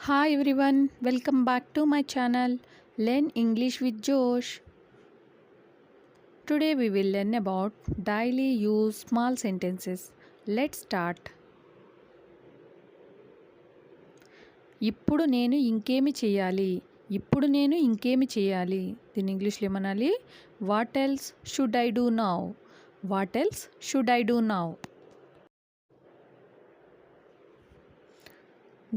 Hi everyone, welcome back to my channel Learn English with Josh. Today we will learn about daily use small sentences. Let's start. ఇప్పుడు నేను ఇంకేమి చేయాలి? ఇప్పుడు నేను ఇంకేమి చేయాలి? దీని ఇంగ్లీష్లో ఏమనాలి? What else should I do now? What else should I do now?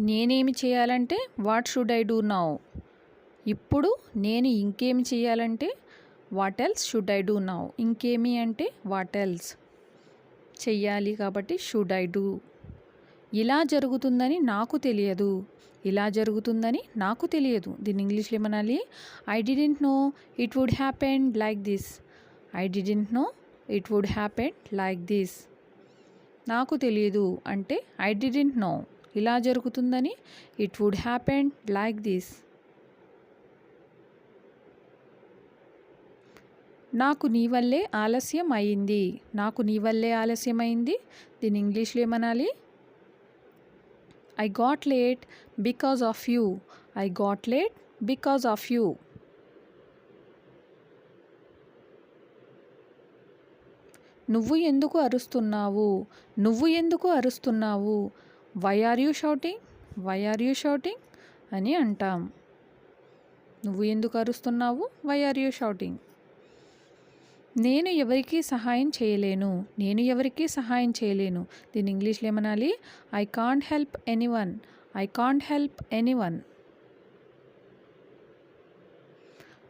నేనేమి చేయాలంటే what should I do now? ఇప్పుడు నేను ఇంకేమి చేయాలంటే what else should I do now? ఇంకేమి అంటే వాట్ ఎల్స్ చెయ్యాలి కాబట్టి షుడ్ ఐ డూ. ఇలా జరుగుతుందని నాకు తెలియదు. ఇలా జరుగుతుందని నాకు తెలియదు. దీన్ని ఇంగ్లీష్లో ఏమనాలి? I didn't know it would happen like this. I didn't know it would happen like this. నాకు తెలియదు అంటే ఐ డిడెంట్ నో ఇలా జరుగుతుందని it would happen like this. నాకు నీ వల్లే ఆలస్యం అయింది. నాకు నీ వల్లే ఆలస్యం అయింది. దీని ఇంగ్లీష్లో ఏమనాలి? I got late because of you. I got late because of you. నువ్వు ఎందుకు అరుస్తున్నావు? నువ్వు ఎందుకు అరుస్తున్నావు? Why are you shouting? Why are you shouting అని అంటాం. నువ్వు ఎందుకు అరుస్తున్నావు? Why are you shouting. నేను ఎవరికీ సహాయం చేయలేను. నేను ఎవరికీ సహాయం చేయలేను. దీని ఇంగ్లీష్లో ఏమనాలి? I can't help anyone. I can't help anyone.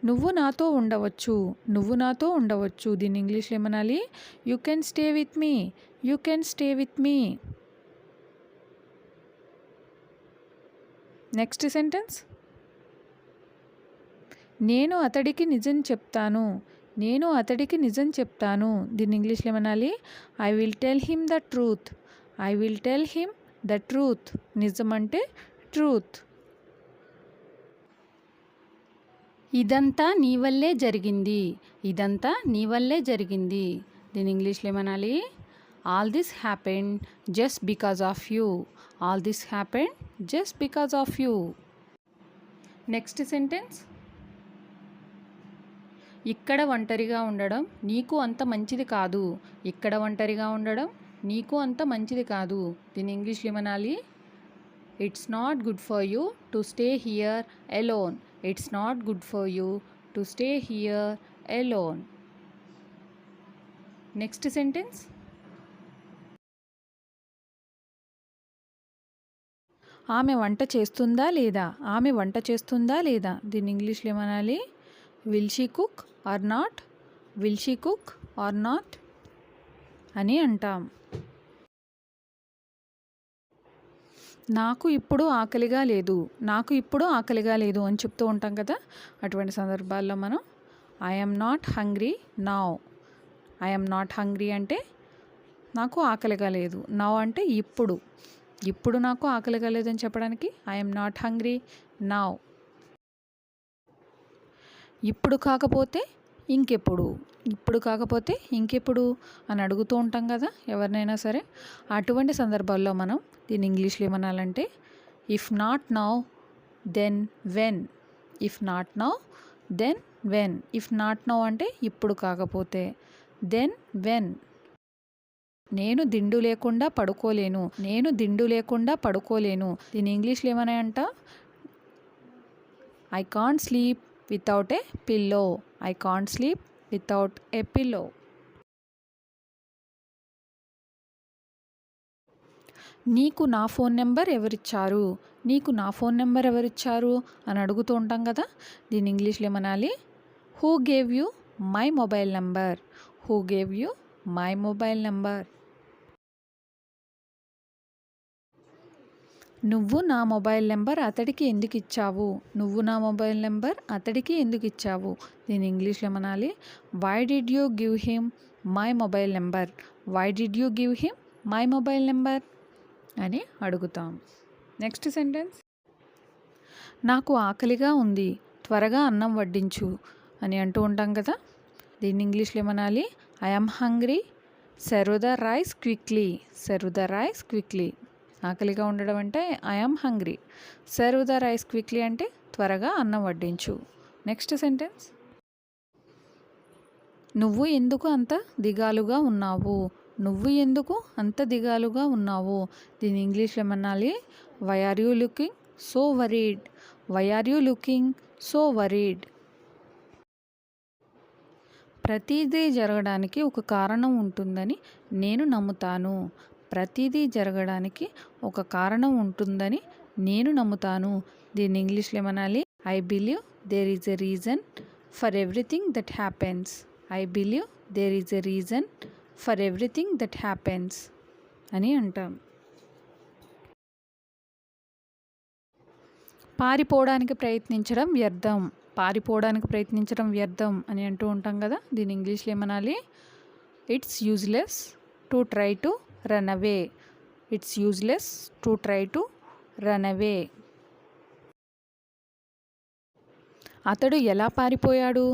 నువ్వు నాతో ఉండవచ్చు. నువ్వు నాతో ఉండవచ్చు. దీని ఇంగ్లీష్లో ఏమనాలి? You can stay with me. You can stay with me. Next sentence. నేను అతడికి నిజం చెప్తాను. నేను అతడికి నిజం చెప్తాను. దీన్ని ఇంగ్లీష్లో ఏమనాలి? I will tell him the truth. I will tell him the truth. నిజం అంటే ట్రూత్. ఇదంతా నీ వల్లే జరిగింది. ఇదంతా నీ వల్లే జరిగింది. దీని ఇంగ్లీష్లో ఏమనాలి? All this happened just because of you. All this happened just because of you. Next sentence. ఇక్కడ ఒంటరిగా ఉండడం నీకు అంత మంచిది కాదు. ఇక్కడ ఒంటరిగా ఉండడం నీకు అంత మంచిది కాదు. దీని ఇంగ్లీష్లో ఏమనాలి? It's not good for you to stay here alone. It's not good for you to stay here alone. Next sentence. ఆమె వంట చేస్తుందా లేదా? ఆమె వంట చేస్తుందా లేదా? దీన్ని ఇంగ్లీష్లో ఏమనాలి? Will she cook or not? Will she cook or not అని అంటాం. నాకు ఇప్పుడు ఆకలిగా లేదు. నాకు ఇప్పుడు ఆకలిగా లేదు అని చెప్తూ ఉంటాం కదా. అటువంటి సందర్భాల్లో మనం I am not hungry now. I am not hungry అంటే నాకు ఆకలిగా లేదు. నౌ అంటే ఇప్పుడు. ఇప్పుడు నాకు ఆకలిగా లేదని చెప్పడానికి I am not hungry now. ఇప్పుడు కాకపోతే ఇంకెప్పుడు. ఇప్పుడు కాకపోతే ఇంకెప్పుడు అని అడుగుతూ ఉంటాం కదా ఎవరినైనా సరే. అటువంటి సందర్భాల్లో మనం దీన్ని ఇంగ్లీష్లో ఏమనాలంటే if not now then when. If not now then when. If not now అంటే ఇప్పుడు కాకపోతే. Then when. నేను దిండు లేకుండా పడుకోలేను. నేను దిండు లేకుండా పడుకోలేను. దీని ఇంగ్లీష్లో ఏమని అంట? I can't sleep without a pillow. I can't sleep without a pillow. నీకు నా ఫోన్ నెంబర్ ఎవరిచ్చారు? నీకు నా ఫోన్ నెంబర్ ఎవరిచ్చారు అని అడుగుతూ ఉంటాం కదా. దీని ఇంగ్లీష్లో ఏమనాలి? Who gave you my mobile number. Who gave you my mobile number. నువ్వు నా మొబైల్ నెంబర్ అతడికి ఎందుకు ఇచ్చావు? నువ్వు నా మొబైల్ నెంబర్ అతడికి ఎందుకు ఇచ్చావు? దీని ఇంగ్లీష్లో ఏమనాలి? Why did you give him my mobile number. Why did you give him my mobile number అని అడుగుతాం. Next sentence. నాకు ఆకలిగా ఉంది. త్వరగా అన్నం వడ్డించు అని అంటూ ఉంటాం కదా. దీన్ని ఇంగ్లీష్లో ఏమనాలి? I am hungry. Serve the rice quickly. Serve the rice quickly. ఆకలిగా ఉండడం అంటే I am hungry. Serve the rice quickly అంటే త్వరగా అన్నం వడ్డించు. నెక్స్ట్ సెంటెన్స్, నువ్వు ఎందుకు అంత దిగాలుగా ఉన్నావు? నువ్వు ఎందుకు అంత దిగాలుగా ఉన్నావు? దీని ఇంగ్లీష్లో ఏమనాలి? Why are you looking so worried? Why are you looking so worried? ప్రతిదీ జరగడానికి ఒక కారణం ఉంటుందని నేను నమ్ముతాను. ప్రతిదీ జరగడానికి ఒక కారణం ఉంటుందని నేను నమ్ముతాను. దీన్ని ఇంగ్లీష్లో ఏమనాలి? I believe there is a reason for everything that happens. I believe there is a reason for everything that happens అని అంటాం. పారిపోవడానికి ప్రయత్నించడం వ్యర్థం. పారిపోవడానికి ప్రయత్నించడం వ్యర్థం అని అంటూ ఉంటాం కదా. దీని ఇంగ్లీష్లో ఏమనాలి? It's useless to try to run away. It's useless to try to run away. అతడు ఎలా పారిపోయాడు?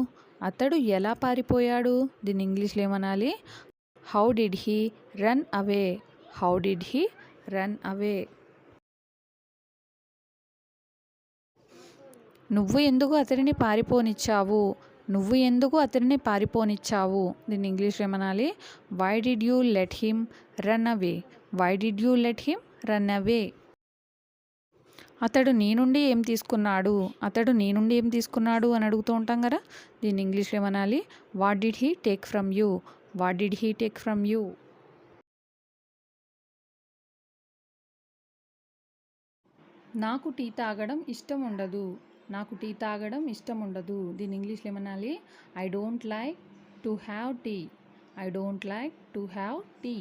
అతడు ఎలా పారిపోయాడు? దీని ఇంగ్లీష్లో ఏమనాలి? How did he run away? How did he run away? నువ్వు ఎందుకు అతడిని పారిపోనిచ్చావు? నువ్వు ఎందుకు అతడిని పారిపోనిచ్చావు? దీన్ని ఇంగ్లీష్లో ఏమనాలి? Why did you let him run away? Why did you let him run away? అతడు నీ నుండి ఏం తీసుకున్నాడు? అతడు నీ నుండి ఏం తీసుకున్నాడు అని అడుగుతూ ఉంటాం కదా. దీన్ని ఇంగ్లీష్లో ఏమనాలి? What did he take from you? What did he take from you? నాకు టీ తాగడం ఇష్టం ఉండదు. నాకు టీ తాగడం ఇష్టం ఉండదు. దీని ఇంగ్లీష్లో ఏమనాలి? I don't like to have tea. I don't like to have tea.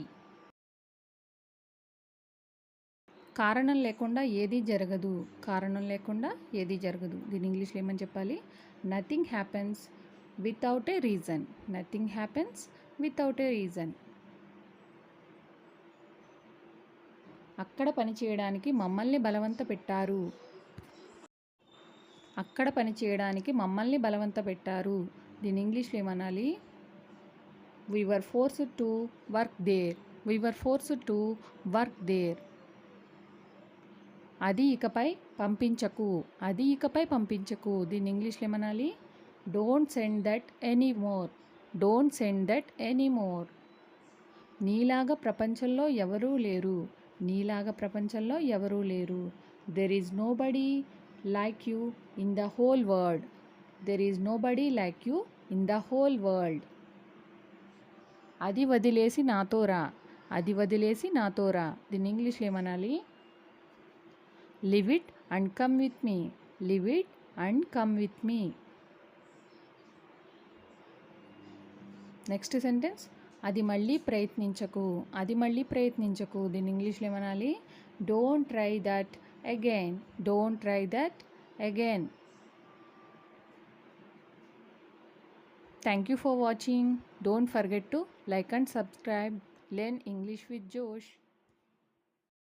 కారణం లేకుండా ఏదీ జరగదు. కారణం లేకుండా ఏదీ జరగదు. దీని ఇంగ్లీష్లో ఏమని చెప్పాలి? Nothing happens without a reason. Nothing happens without a reason. అక్కడ పని చేయడానికి మమ్మల్ని బలవంత పెట్టారు. అక్కడ పని చేయడానికి మమ్మల్ని బలవంత పెట్టారు. దీని ఇంగ్లీష్లో ఏమనాలి? we were forced to work there. we were forced to work there. అది ఇకపై పంపించకు. అది ఇకపై పంపించకు. దీని ఇంగ్లీష్లో ఏమనాలి? Don't send that any more. Don't send that any more. నీలాగా ప్రపంచంలో ఎవరూ లేరు. నీలాగా ప్రపంచంలో ఎవరూ లేరు. There is nobody like you in the whole world. There is nobody like you in the whole world. అది వదిలేసి నాతో రా. అది వదిలేసి నాతో రా. దీన్ని ఇంగ్లీష్లో ఏమనాలి? Live it and come with me. Live it and come with me. Next sentence, అది మళ్ళీ ప్రయత్నించకు. అది మళ్ళీ ప్రయత్నించకు. దీన్ని ఇంగ్లీష్లో ఏమనాలి? Don't try that again. Don't try that again. Thank you for watching. Don't forget to like and subscribe. Learn English with Josh.